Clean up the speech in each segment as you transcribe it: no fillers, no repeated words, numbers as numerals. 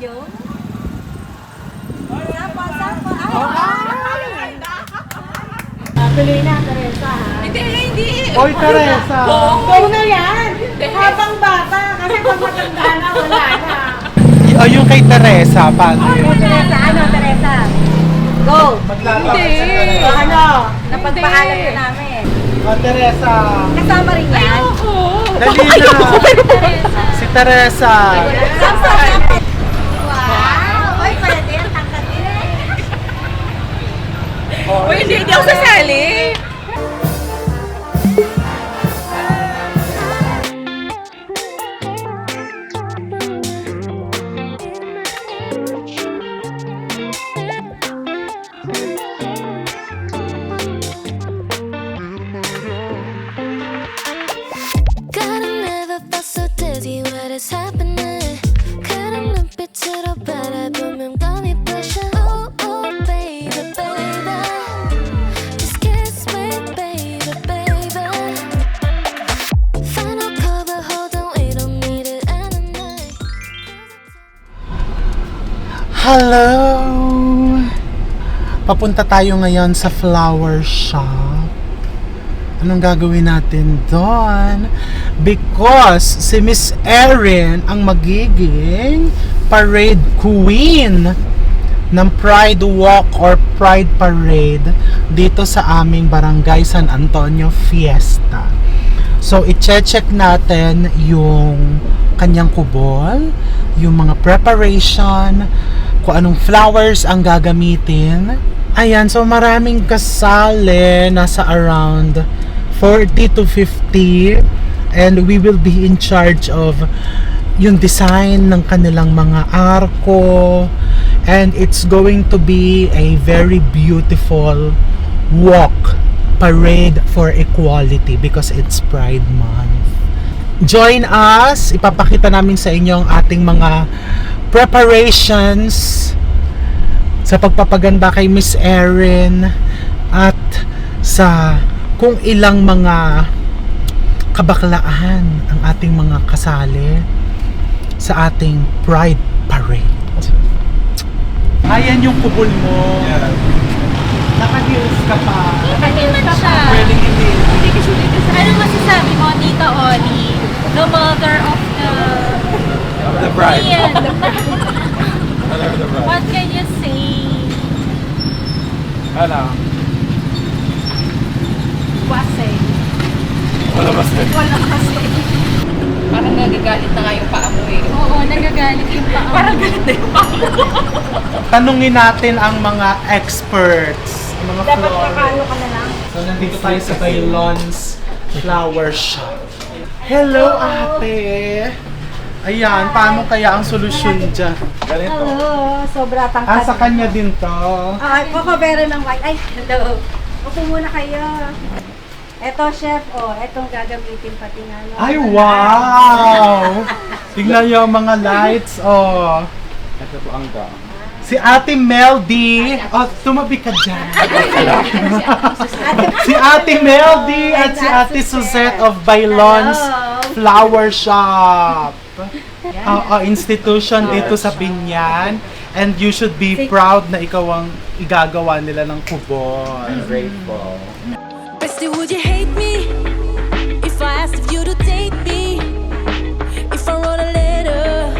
Ayun. Sapa. Ay! Tuloy na, Teresa, ha? Hindi. Oy, Teresa! Go na yan! Habang bata, kasi pag matanda na, wala na. O, yung kay Teresa, paano yun? Teresa, Teresa? Go! Hindi. Ano? Napagpaalam na namin. O, Teresa! Kasama rin yan? Dali na! Si Teresa! Sapa. Wow! Oy, pwede yan, tangkat din. Uy, hindi ako sasali. God, I never felt so dizzy. What is happening? 그런 눈빛으로 바라보면 감이 pressure. Oh, baby. Just kiss me, baby. Final cover, hold on, we don't need it at night. Hello! Papunta tayo ngayon sa flower shop. Anong gagawin natin doon? Because si Miss Erin ang magiging parade queen ng Pride Walk or Pride Parade dito sa aming barangay San Antonio Fiesta. So, i-check natin yung kanyang kubol, yung mga preparation, kung anong flowers ang gagamitin. Ayan, so maraming kasali, nasa around 40 to 50, and we will be in charge of yung design ng kanilang mga arko, and it's going to be a very beautiful walk, parade for equality because it's Pride Month. Join us, ipapakita namin sa inyo ang ating mga preparations sa pagpapaganda kay Miss Erin at sa kung ilang mga kabaklaan ang ating mga kasali sa ating Pride Parade. Ayan yung kubol mo. Yeah. Naka-heels ka pa. Hindi man siya. Pwedeng hindi. Hindi kasi dito sa... Ano masasabi mo, Tita Oli? The mother of the bride. Ian. Hello, the bride. What can you say? Ano? Wase. Wala ba sa'yo? Wala kasi. Parang nagagalit na nga yung paa mo eh. Oo, nagagalit yung paa. Parang galit na yung paa. Tanungin natin ang mga experts, ang mga Dapat florist. kakalo ka na lang. So, nandito tayo sa Bailon's Flower Shop. Hello, ate! Ayan, paano kaya ang solusyon dyan? Ganito. Hello, sobra tangkad. Sa kanya din to. Ay, kokobera ng white. Ay, hello. Upo muna kayo. Eto, chef, etong gagamitin pati nga. Ay, wow! Tingnan niyo ang mga lights, Ito po ang ga. Si Ate Meldy. Tumabi ka dyan. Si Ate Meldy at si Ate Suzette of Bailon's Flower Shop. Institution dito sa Binyan. And you should be proud na ikaw ang igagawa nila ng kubol. I'm grateful. Bestie, would you hate me if I asked if you to date me? If I wrote a letter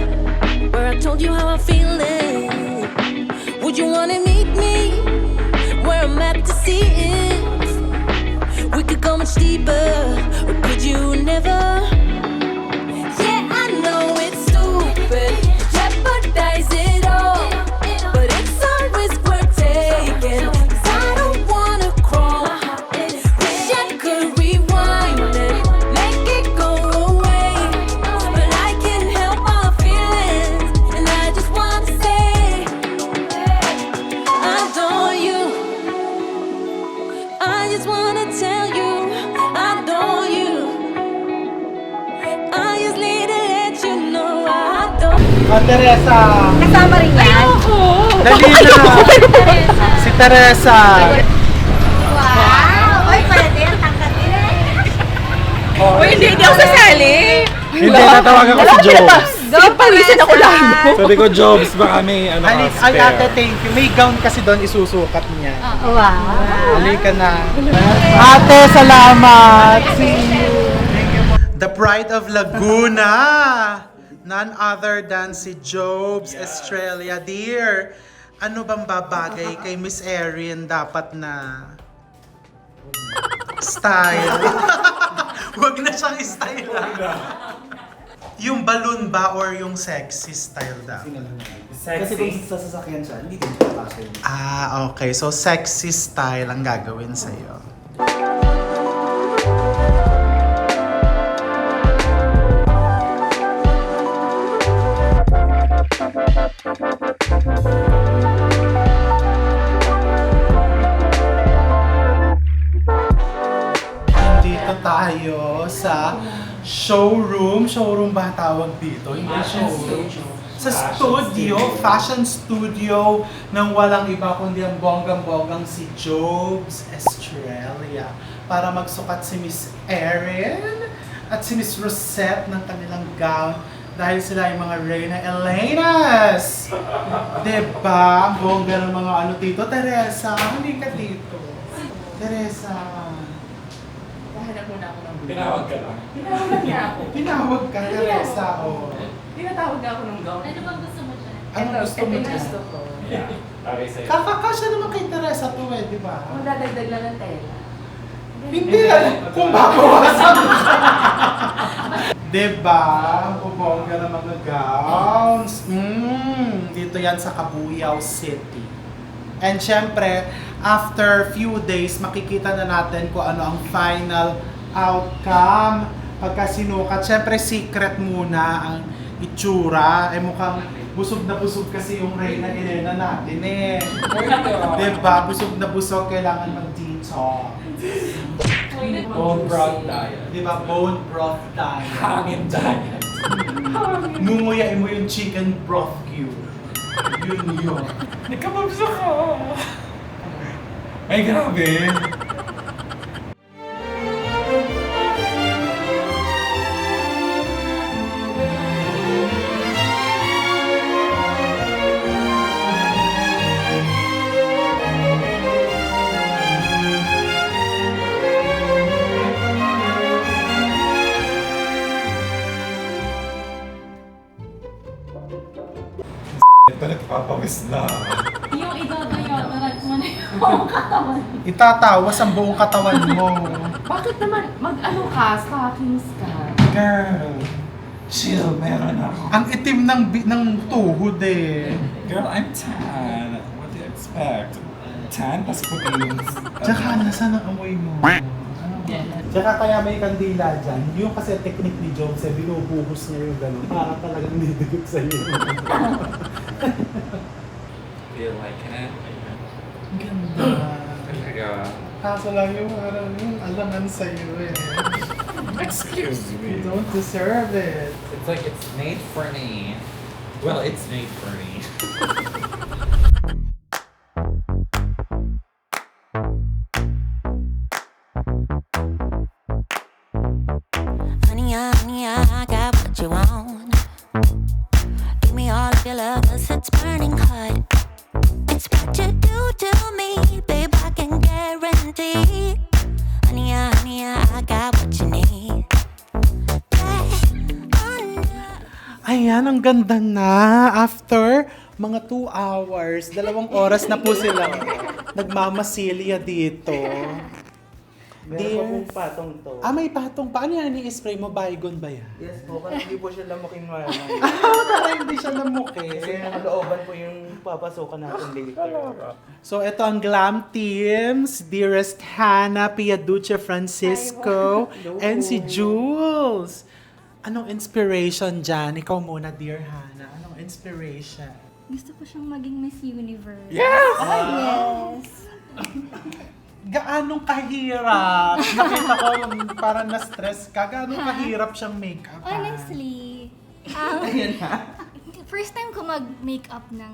where I told you how I'm feeling, would you wanna meet me where I'm at to see if we could go much deeper, or could you never? Yeah, I know it's stupid, jeopardize it all, but it's a risk we're taking. 'Cause I don't wanna crawl. Wish I could rewind it, make it go away, but I can't help our feelings, and I just wanna say I adore you. I just wanna tell you I adore you. I just need to let you know I adore you. Teresa. Kasama rin yan? Dali na. Si Teresa. Wow! Oy, pwede yan, tangkad din. Uy, hindi ako sasali. Hindi, natawagan ko si Joe. Go, Parisin ako lalo. Sabi ko, Jobs, baka may ano Ay, ka, ay, ate, thank you. May gown kasi doon isusukat niya. Wow. Halika na. Ate, salamat. See you. The Pride of Laguna. None other than si Jobs Estrella. Dear, ano bang babagay kay Miss Erin dapat na style? Huwag na siyang style. Yung balloon ba or yung sexy style daw? Kasi kung sa sasakyan siya, hindi din siya pasok. Ah, okay. So, sexy style ang gagawin sa'yo. Nandito tayo sa showroom. Showroom ba ang tawag dito? Hindi showroom. Sa studio, fashion studio ng walang iba kundi ang bonggang-bonggang si Jobs Estrella para magsukat si Miss Erin at si Miss Rosette ng kanilang gown dahil sila yung mga Reyna Elenas. Diba? Ang bongga ng mga ano dito. Teresa, hindi ka dito. Teresa. Pahanap muna ako ng Tinawag ka lang. Tinawag niya ako. Tinawag ka, Teresa. Oh. Tinatawag ako ng gown. Ano bang gusto mo dyan? Ano gusto mo Ito yung dyan? gusto ko. Yeah. Tagay sa'yo. Kakakasya naman kay Teresa to eh, di ba? Magdadagdag lang ng tela. Hindi kung babawasan mo siya. Diba? Ang bubongga ng mga gowns. Dito yan sa Cabuyao City. And syempre, after few days, makikita na natin kung ano ang final outcome. Pagka sinukat, syempre secret muna ang itsura. Eh mukhang busog na busog kasi yung Reyna Elena natin eh. Diba? Busog na busog, kailangan mag-detox. Bone broth diet. Diba? Bone broth diet. Hangin diet. Munguyain mo yung chicken broth cube. Yun. Nagkababs ako. Ay, grabe. Ito nagpapawis na. Yung idodayataran mo na yung katawan. Itatawas ang buong katawan mo. Bakit naman mag-ano ka? Stockings ka? Girl, chill, meron ako. Ang itim ng tuhod eh. Girl, I'm tan. What do you expect? Tan, tas puti yung... Tsaka nasaan ang amoy mo? Tsaka kaya may kandila dyan. Yung kasi technique ni Jobs eh, binubuhos niya yung gano'n. Para talagang nidigot sa'yo. Feel like it. Ganda. Talaga. Kaso lang yung parang yung alangan sa'yo eh. Excuse You me. don't deserve it. It's like it's made for me. Well, it's made for me. Honey, I got what you want. Give me all of your love, 'cause it's burning hot. It's what you do to me, babe, I can guarantee. Honey, I got what you need. Ayan, ang ganda na. After mga 2 hours, 2 oras na po silang nagmamasilya dito. Meron pa pong patong to. May patong pa. Ano yan? I-spray mo? Baygon ba yan? Yes po, kasi hindi po siya lamukin mo. Para hindi siya lamuki. Kasi nakalooban po yung papasukan natin later. So, ito ang glam teams. Dearest Hannah, Piaduce Francisco, and si Jules. Anong inspiration dyan? Ikaw muna, dear Hannah. Anong inspiration? Gusto ko siyang maging Miss Universe. Yes! Yes! Gaanong kahirap? Nakita ko parang na-stress ka. Gaanong kahirap siyang make-up? Honestly, first time ko mag-makeup ng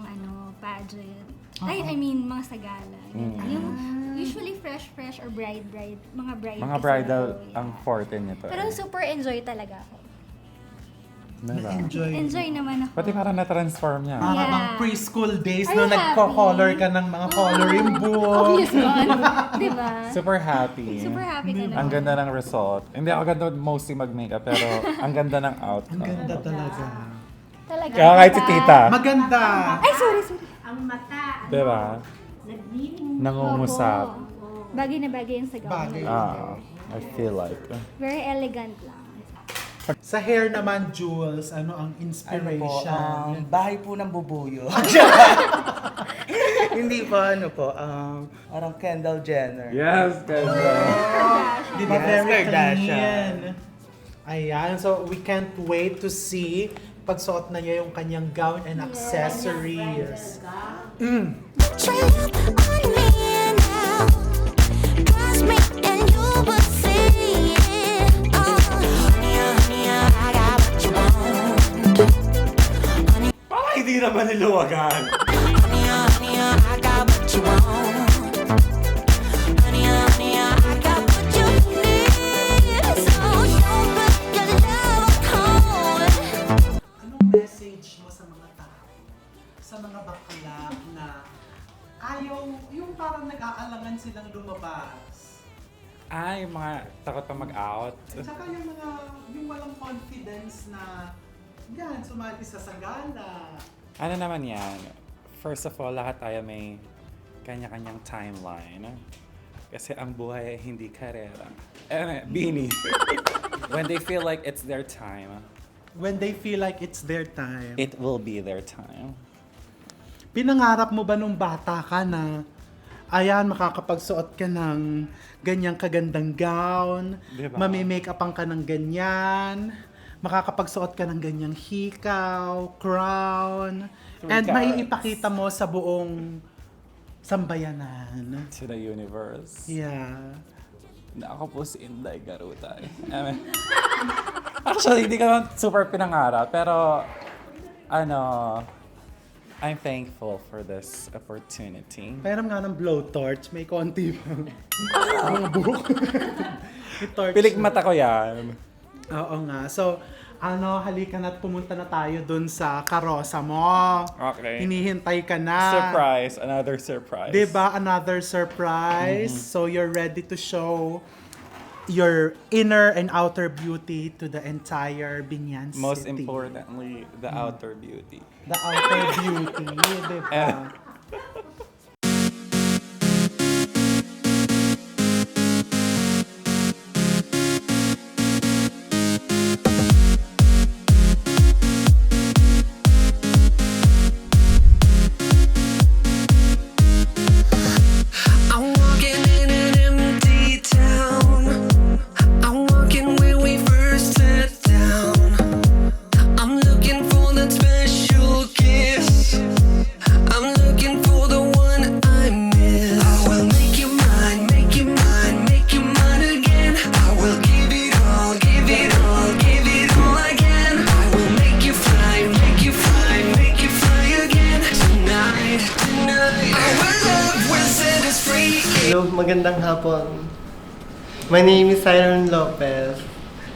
pageant. I mean, mga sagala. Yung usually fresh or bride. Mga bride. Mga kasi bridal ako, ang forte nito. Pero super enjoy talaga ako. Diba? Enjoy naman ako. Pati parang na-transform niya. Para Yeah. bang preschool days Are no you nagko-color happy? ka ng mga coloring book. Obvious one. Diba? Super happy. Super happy ka Ang naman. ganda ng result. Hindi ako ganda mostly mag-makeup, pero ang ganda ng outcome. Ang ganda talaga. Talaga. Kaya kahit si diba? tita. Maganda. Ay, sorry. Ang mata, Diba? nagnining. Nangungusap. Bagay na bagay yung sa Bagay. gown. I feel like. Very elegant lang. Sa hair naman, Jules, ano ang inspiration? Bahay po ng bubuyo. Hindi po, parang Kendall Jenner. Yes, ganda. Di ba Yes, very Kardashian. clean? Ayan, so we can't wait to see pagsuot na niya yung kanyang gown and accessories. Try on me now. Trust me and you will see it. Oh, honey, honey, I got what you want. Parang hindi naman niluwagan. Honey, honey, I got what you want. Honey, honey, I got what you need. So don't put your love cold. Anong message mo sa mga tao? Sa mga bakla na ayaw, yung parang nag-aalangan silang lumabas. Ay, mga takot pa mag-out. Tsaka yung walang confidence na yan, sumali sa sagala. Ano naman yan? First of all, lahat tayo may kanya-kanyang timeline. Kasi ang buhay ay hindi karera. Bini. When they feel like it's their time, When they feel like it's their time. it will be their time. Pinangarap mo ba nung bata ka na ayan, makakapagsuot ka ng ganyang kagandang gown, Diba? mami-make-upan ka ng ganyan, makakapagsuot ka ng ganyang hikaw, crown, and Regards. maiipakita mo sa buong sambayanan. To the universe. Yeah. Na ako po si Inday Garutay. Actually, hindi ko naman super pinangarap, pero I'm thankful for this opportunity. Pairam nga ng blowtorch, may konti pa. Mga buhok. I-torch Pilik na. mata ko yan. Oo nga. So, halika na't pumunta na tayo dun sa karosa mo. Okay. Hinihintay ka na. Surprise, another surprise. Diba? Another surprise. So, you're ready to show your inner and outer beauty to the entire Binyan City. Most importantly, the outer beauty. The outer beauty, diba? I'm walking in an empty town. I'm walking where we first sat down. I'm looking for that special kiss. I'm looking for the one I miss. I will make you mine, make you mine, make you mine again. I will give it all, give it all, give it all again. I will make you fly, make you fly, make you fly again. Tonight, tonight. Our love will set us free. Hello, magandang hapon. My name is Siren Lopez.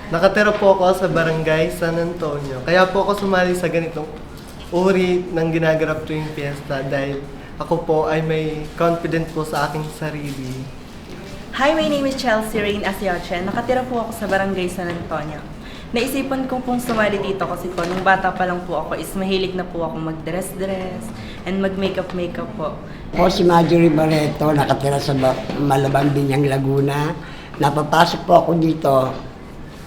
Nakatira po ako sa Barangay San Antonio. Kaya po ako sumali sa ganitong uri ng ginaganap tuwing piyesta dahil ako po ay may confident po sa aking sarili. Hi, my name is Chelsea Rain Asioche. Nakatira po ako sa Barangay San Antonio. Naisipan ko pong sumali dito kasi po, nung bata pa lang po ako is mahilig na po ako mag-dress-dress and mag-makeup po. Ako si Marjorie Barreto, nakatira sa Malabang, Binyang, Laguna. Napapasok po ako dito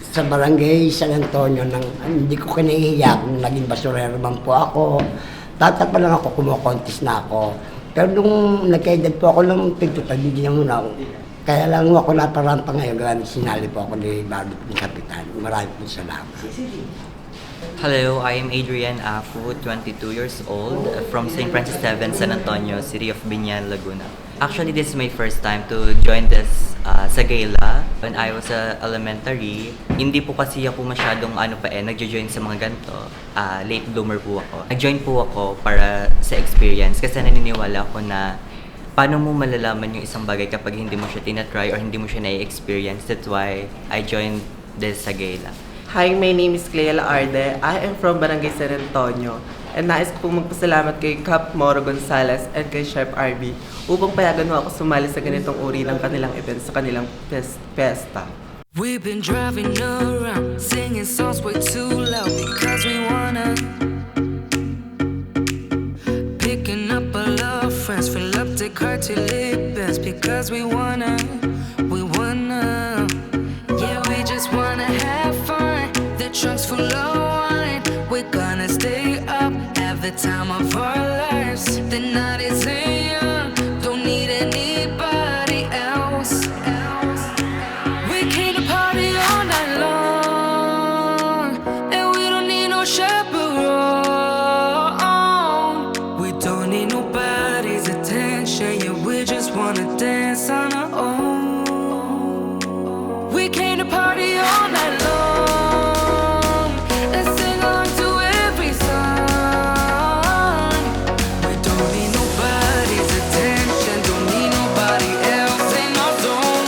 sa Barangay San Antonio nang hindi ko kinahihiya kung naging basurero man po ako. Bata pa lang ako, kumukontis na ako. Pero nung nagkaedad po ako ng 25, hindi na muna ako. Kaya lang ako naparampa ngayon, grabe sinali po ako ni Barbie ni Kapitan. Marami po salamat. Hello, I am Adrian Afu, 22 years old, from St. Francis Seven, San Antonio, City of Binyan, Laguna. Actually, this is my first time to join this sa gala. When I was elementary, hindi po kasi ako masyadong nagjo-join sa mga ganito. Late bloomer po ako. Nag-join po ako para sa experience kasi naniniwala ko na paano mo malalaman yung isang bagay kapag hindi mo siya tinatry or hindi mo siya na-experience. That's why I joined this sa gala. Hi, my name is Clea Laarde. I am from Barangay San Antonio. And nais ko pong magpasalamat kay Cap Moro Gonzalez and kay Chef RB upang payagan mo ako sumali sa ganitong uri ng kanilang event sa kanilang pesta. We've been driving around, singing songs way too loud because we wanna. Picking up our love friends, fill up the car till it bends because we wanna. Yeah, we just wanna have fun. The trunk's full of wine. We're gonna stay up, have the time of our lives. The night is young, don't need anybody else. We came to party all night long, and we don't need no chaperone. We don't need nobody's attention, yeah, we just wanna dance on our own. We came to party all night long and sing along to every song. We don't need nobody's attention, don't need nobody else in our zone.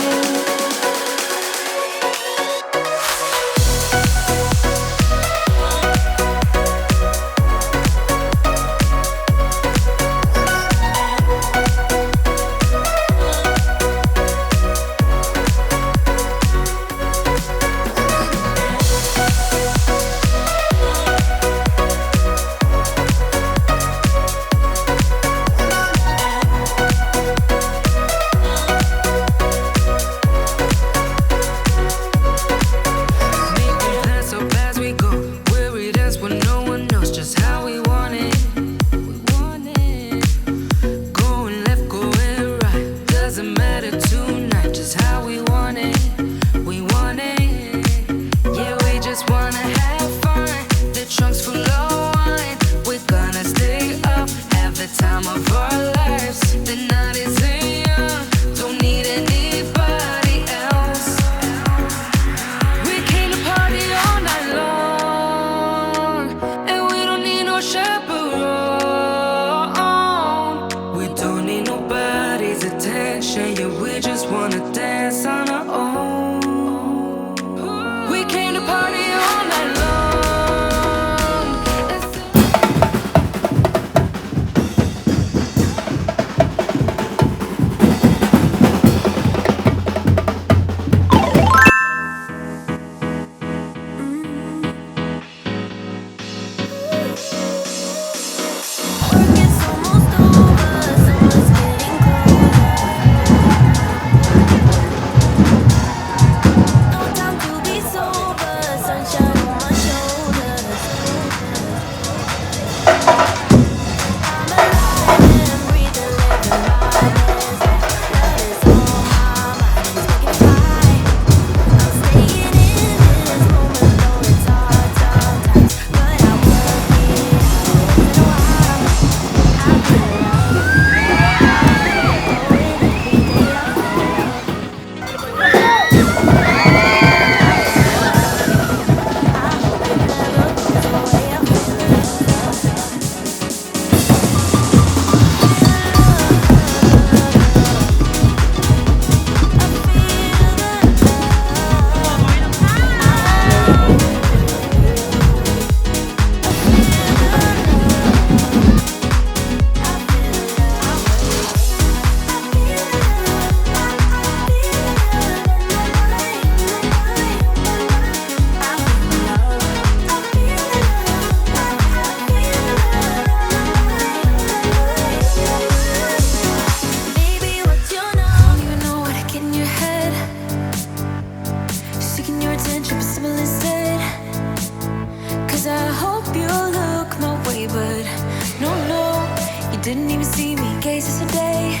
Didn't even see me, gaze yesterday.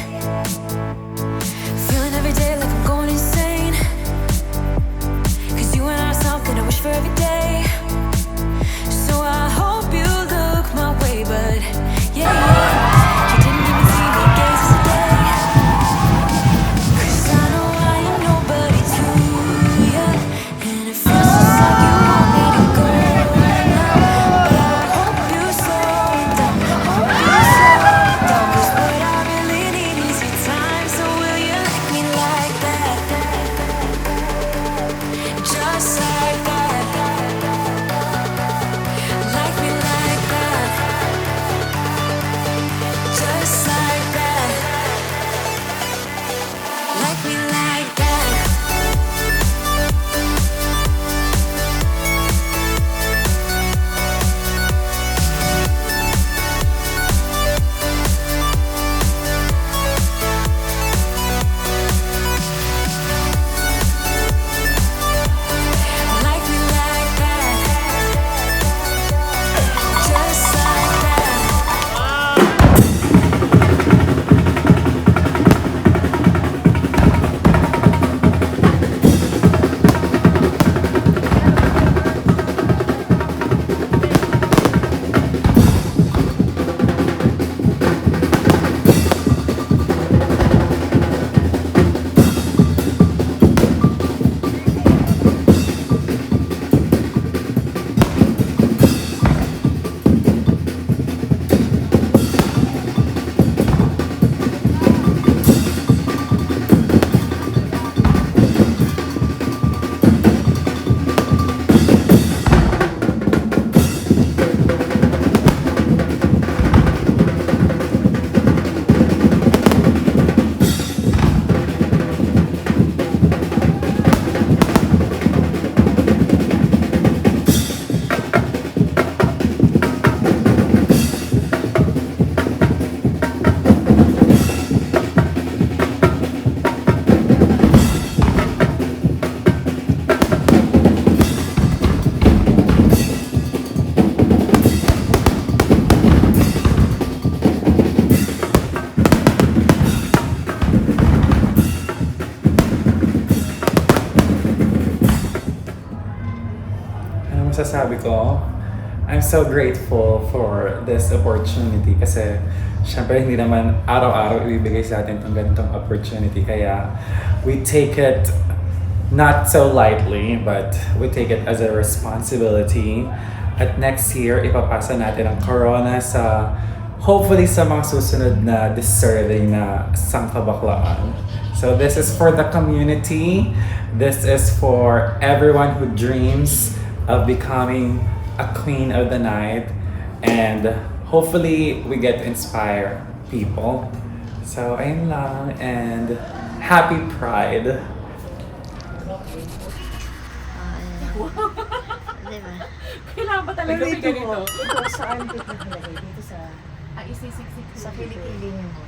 Feeling every day like I'm going insane. Cause you and I are something I wish for every day. So I hope you look my way, but yeah, you didn't even see me, gaze yesterday. Cause I know I am nobody to you, and it feels just like you want me to go now. But I hope you slow it down, hope you slow it down. Cause what I really need is your time. So will you like me like that? Just like that. masasabi ko, I'm so grateful for this opportunity kasi syempre hindi naman araw-araw ibibigay sa atin itong ganitong opportunity. Kaya we take it not so lightly, but we take it as a responsibility. At next year, ipapasa natin ang corona sa, hopefully sa mga susunod na deserving na sangkabaklaan. So this is for the community. This is for everyone who dreams of becoming a queen of the night. And hopefully, we get to inspire people. So, ayun lang. And happy Pride. Kailangan ba talaga may ganito? Ito, saan dito nilagay? Dito sa... Isisiksik Sa kilikili niyo mo.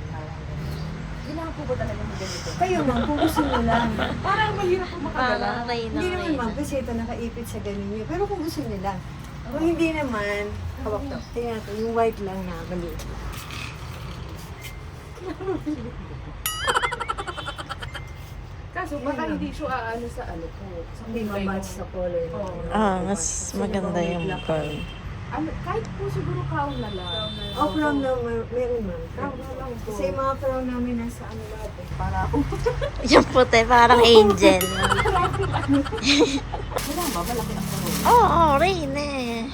Kailangan po ba talaga may ganito? Kayo ma'am, kung gusto niyo lang. Parang mahirap po makagala. Hindi naman ma'am, kasi ito nakaipit sa ganun niyo. Pero kung gusto niyo lang. Kung hindi naman, hawak to. Tingnan natin, yung white lang na maliit. Kaso baka hindi siya aano sa ano po. Hindi ma-match sa color. Mas maganda yung pearl. Ano, kahit po siguro crown na lang. Oh, crown na meron ma'am. Crown na lang po. Kasi yung mga crown namin nasa ano lahat eh. Para ako. Yung puti, parang angel. Wala ba? Malaki ang crown. Oo, rain eh.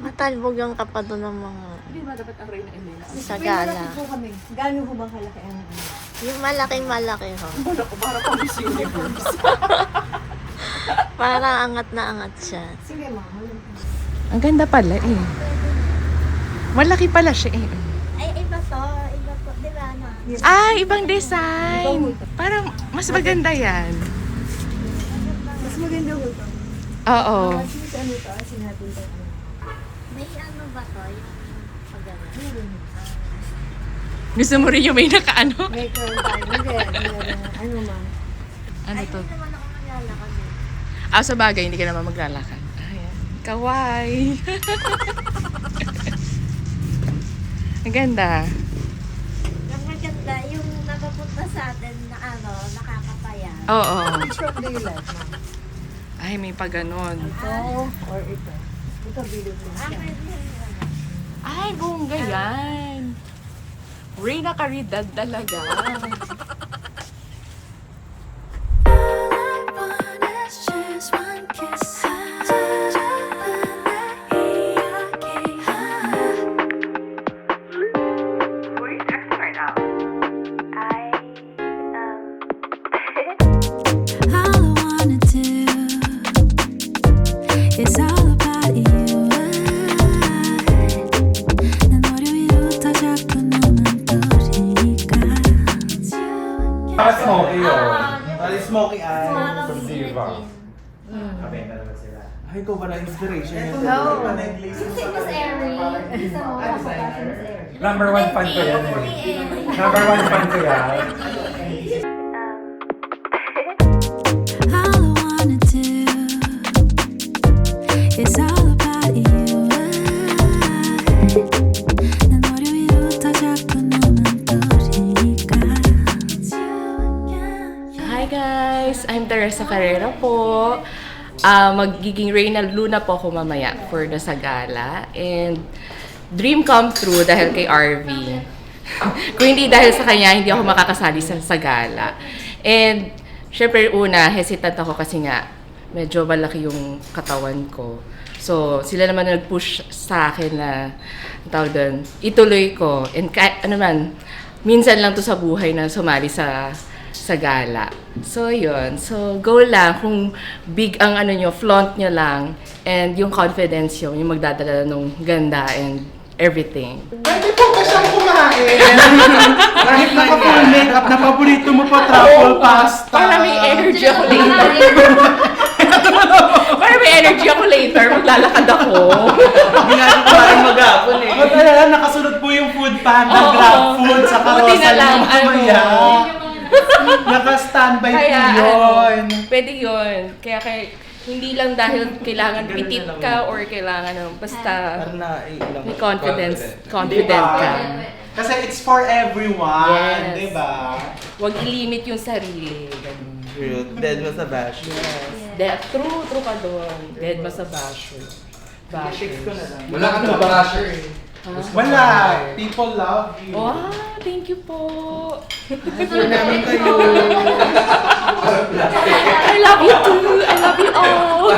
Matalbog ang kapado ng mga Hindi ba dapat ang reyna Elena? sa gala. po kami. Gano'n po ba kalaki ang ano? Yung malaki ho. Wala ko, para pang Miss Universe. Parang angat na angat siya. Sige ma'am. Ang ganda pala eh. Malaki pala siya eh. Ay, iba to. Iba po. Di ba ano? Ah, ibang design. Parang mas maganda yan. Mas maganda po ito. Oo. Kasi ano to, sinabi ito. May ano ba to? Yung pagano. Gusto mo rin yung may nakaano? May crown tayo. Hindi. Ano ma'am? Ano Ay, to? hindi naman ako maglalakad eh. Sa bagay, hindi ka naman maglalakad. Ayan. Kawai. Ang ganda. Ang maganda, yung napapunta sa atin na ano, nakakapaya. Oo. Which one do you like ma'am? Ay, may pa ganon. Ito or ito? Ito bilog lang siya. Ay, bongga yan. Reyna Caridad talaga. It's all about you. 난 머리 위로 다 잡고 너만 떠오르니까. Parang smoky yun. Parang smoky eye. From Diva. Kabenta naman sila. Ay, ikaw ba na inspiration niya? Number 1 fan ko yan eh. Number 1 fan ko yan. All I wanna do is all about you. 난 머리 위로 다 잡고 너만 떠오르니까. Hi guys! I'm Teresa Carrera po. Magiging Reyna Luna po ako mamaya for the Sagala. And dream come true dahil kay RV. Kung hindi dahil sa kanya, hindi ako makakasali sa Sagala. And syempre una, hesitant ako kasi nga medyo malaki yung katawan ko. So sila naman nag-push sa akin na tawag doon, ituloy ko. And ano man, minsan lang to sa buhay na sumali sa gala. So, yun. So, go lang. Kung big ang ano nyo, flaunt nyo lang. And yung confidence yung magdadala ng ganda and everything. Pwede po ba siyang kumain? Kahit naka-full makeup na paborito mo pa, truffle pasta. Para may energy ako later. Para may energy ako later, maglalakad ako. Hindi nga siya kumain mag-apon eh. Ba't ayan, nakasunod po yung food panda, Oo. grab food, sa Buti na carousel lang, ng mamaya. Naka-standby po Kaya, yun. pwede yun. Kaya hindi lang dahil kailangan pitit ka or kailangan basta Parang naiilang. may confident Diba? ka. Kasi it's for everyone, Yes. diba? Huwag i-limit yung sarili. Ganun. Dead mo sa bash. Yes. True ka doon. Dead ba sa basher? Basher. Wala kang basher eh. Wala! People love you. Wow, thank you po. Yun namin kayo. I love you too. I love you all.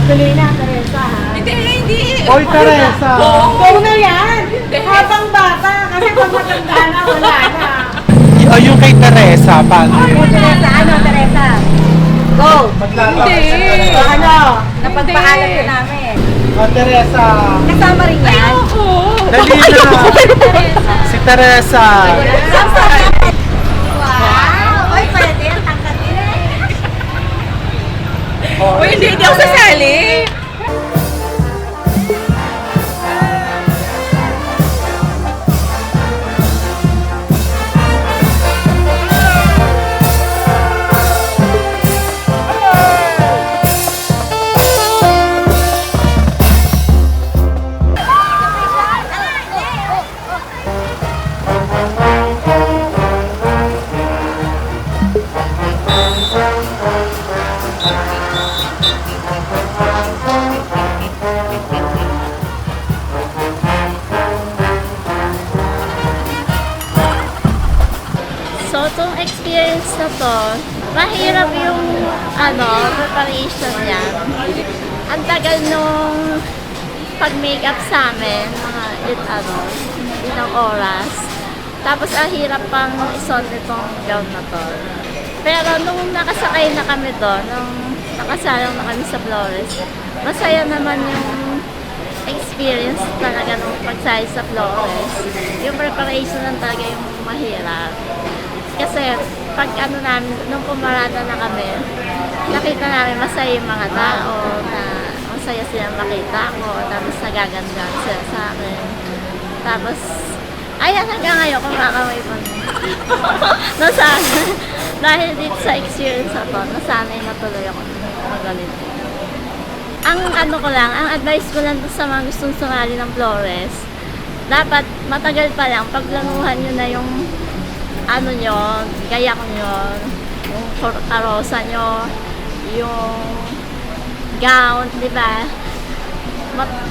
Tuloy na, Teresa, ha? Hindi. Hoy, Teresa! Go na yan! Habang bata, kasi pag matanda na, wala na. O yung kay Teresa, paano? Teresa, ano, Teresa? Go! Hindi! Ano? Napagpaalam na namin. O, Teresa! Kasama rin yan? Dali na! Si Teresa! Wow! Oy, pwede, tangkat din eh. Uy, hindi ako sasali. So, itong experience na to, mahirap yung preparation niya. Ang tagal nung pag-makeup sa amin, mga ilang oras. Tapos ang hirap pang isuot itong gown na to. Pero nung nakasakay na kami doon, nung nakasalang na kami sa Flores, masaya naman yung experience talaga nung pagsaya sa Flores. Yung preparation lang talaga yung mahirap. Kasi pag nung pumarada na kami, nakita namin masaya yung mga tao na masaya silang makita ko, tapos nagaganda sila sa akin. Tapos, ayan hanggang ngayon kumakaway pa. Nasanay. Dahil dito sa experience na to, nasanay na tuloy ako maganito. Ang advice ko lang sa mga gustong sumali ng Flores, dapat matagal pa lang, paglanuhan nyo na yung gayak nyo, yung karosa nyo, yung gown, di ba?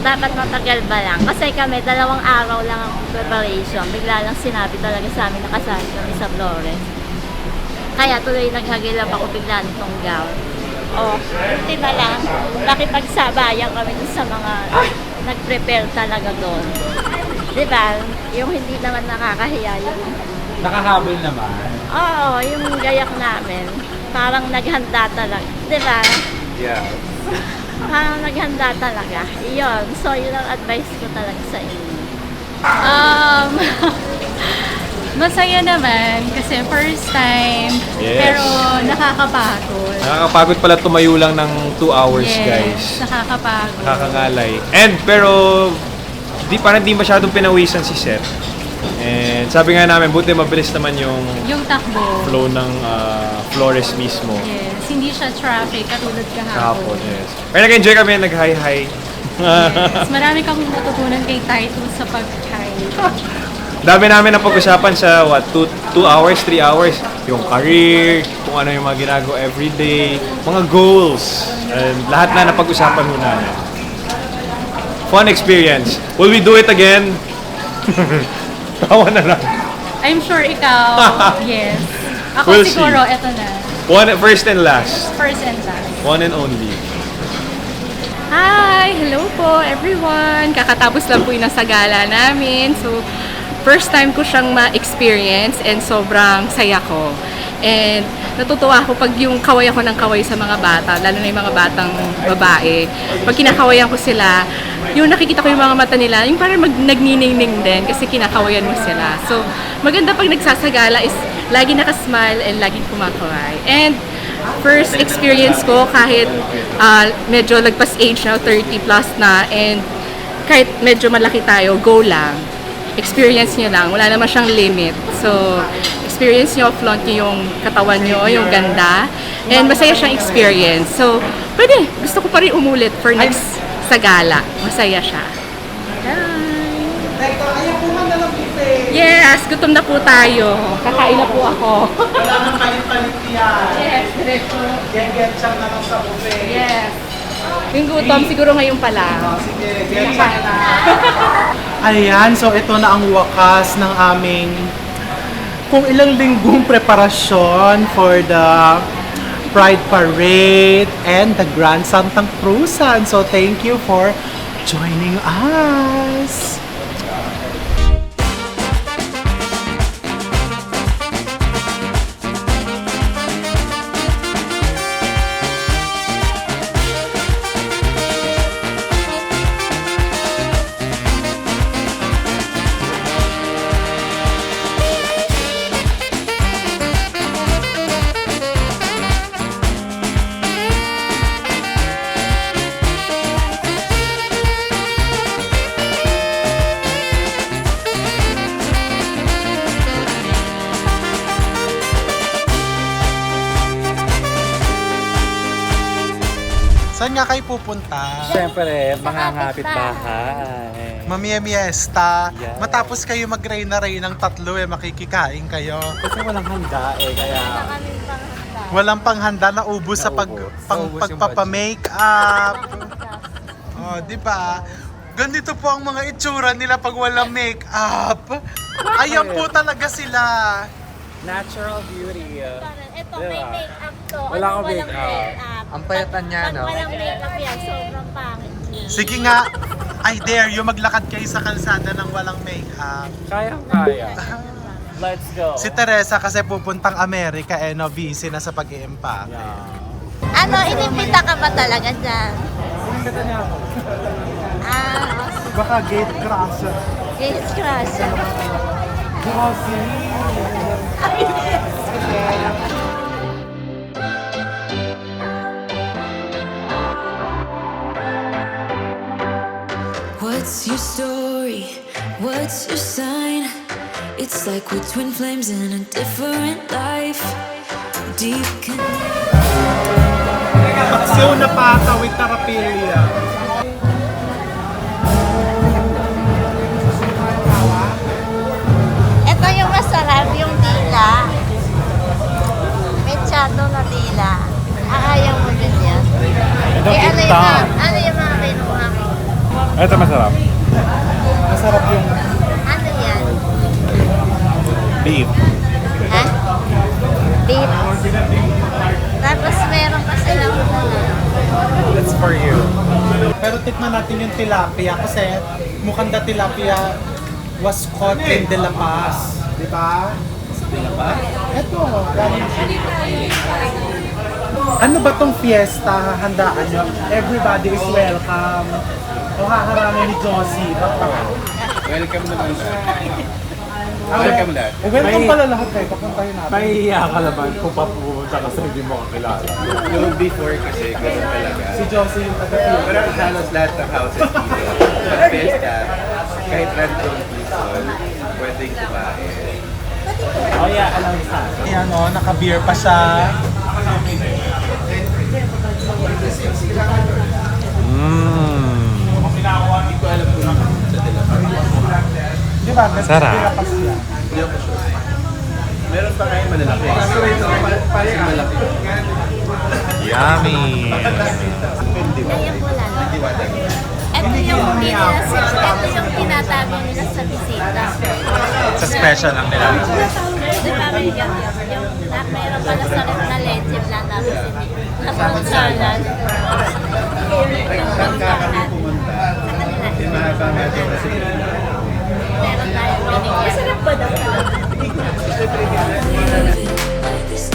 Dapat matagal ba lang? Kasi kami, 2 araw lang ang preparation. Bigla lang sinabi talaga sa amin nakasali kami sa Flores. Kaya tuloy naghagilap ako bigla nitong gown. Hindi na lang, nakipagsabayan kami sa mga nag-prepare talaga doon. Di ba? Yung hindi naman nakakahiya yung Nakahabol naman. Oo, yung gayak namin. Parang naghanda talaga. Di ba? Yeah. Parang naghanda talaga. Iyon. So, yun ang advice ko talaga sa inyo. Masaya naman kasi first time, Yes. pero nakakapagod. Nakakapagod pala tumayo lang ng 2 hours, guys. Nakakapagod. Nakakangalay. Pero parang di masyadong pinawisan si Seth. And sabi nga namin, buti mabilis naman yung Takbo. flow ng Flores mismo. Yes, hindi siya traffic katulad Kahapon, kahapon. yes. Pero nag-enjoy kami, nag-hi-hi. Yes, marami kang natutunan kay Titus sa pag-hike. Dami namin na pag-usapan sa 2 hours, 3 hours. Yung career, kung ano yung mga ginagawa everyday, mga goals. And lahat na napag-usapan muna namin. Fun experience. Will we do it again? Tawa na lang. I'm sure ikaw, yes. Ako We'll siguro, see. eto na. First and last. First and last. One and only. Hi! Hello po everyone! Kakatapos lang po yung nasa gala namin. So, first time ko siyang ma-experience and sobrang saya ko. And natutuwa ako pag yung kaway ako ng kaway sa mga bata, lalo na yung mga batang babae. Pag kinakawayan ko sila, yung nakikita ko yung mga mata nila, yung parang nagniningning din kasi kinakawayan mo sila. So, maganda pag nagsasagala is lagi nakasmile and laging kumakaway. And first experience ko kahit medyo lagpas age na, 30 plus na, and kahit medyo malaki tayo, go lang. Experience nyo lang, wala naman siyang limit. So, experience nyo, flaunt nyo yung katawan nyo, yung ganda, and masaya siyang experience. So, pwede, gusto ko pa rin umulit for next sa gala. Masaya siya. Yes, gutom na po tayo. Kakain na po ako. Wala nang palit-palit yan. Yes, diretso. Get siyang na lang sa buffet. Yes. Yung gutom siguro ngayon pala. Sige, get siyang na. Ayan, so ito na ang wakas ng aming kung ilang linggong preparasyon for the Pride Parade and the Grand Santang Cruzan. So thank you for joining us. Saan nga kayo pupunta? Siyempre, mga ngapit bahay. Mamiyemiesta. Yes. Matapos kayo mag-rain na rain ng 3 makikikain kayo. Kasi walang handa kaya... Wala kaming panghanda. Walang panghanda na ubos sa pagpapa-makeup. Oh, di ba? Ganito po ang mga itsura nila pag walang makeup. Ayan po talaga sila. Natural beauty. Ito, may make-up to. Wala akong Walang make-up. Ang payatan niya, Pag no? walang make-up yan, sobrang pangit. Sige nga, I dare you maglakad kayo sa kalsada ng walang makeup. Kayang-kaya. Let's go. Si Teresa kasi pupuntang Amerika, no, busy na sa pag-iimpake. Ano, inimbita ka ba talaga dyan? Baka gate crosser. Gate crosser. What's your story? What's your sign? It's like we're twin flames in a different life. Deep Aksyon na pata with Tarapilya. Ito yung masarap, yung dila. Mechado na dila. Ayaw mo din yan. Ano yung mga kinuha ko? Ito masarap. Masarap yung Ano yan? Beef. Ha? Beef. Tapos meron pa silang That's for you. Pero tikman natin yung tilapia kasi mukhang the tilapia was caught in De La Paz. Di ba? De La Paz? Ito, galing ano ba tong fiesta, handaan nyo? Everybody is welcome. O haharami ni Josie. Welcome naman siya. Welcome lahat. Welcome pala lahat kayo. Papuntahin natin. Mahihiya ka naman kung papupunta ka sa hindi mo kakilala. Yung before kasi, ganun talaga. Si Josie yung taga-fiesta. Pero halos lahat ng houses dito. Sa fiesta, kahit random people, pwedeng kumain. Oh yeah, alam sa. Ayan o, naka-beer pa siya. Hindi ko alam kung sa De La Paz. Di ba? Sarap. De La Paz yan. Hindi ako sure. Meron pa ngayon malalaki. Parang malaki. Yummy. Ganyan po lang. Ito yung tinatago nila sa bisita. Sa special ang nila. Di ba may ganyan? Yung meron pala sa rin na leche lang tapos napunsalan. Saan ka kami pumunta? Tinahasa natin na sila. Meron tayong binigyan. Masarap ba daw? like this.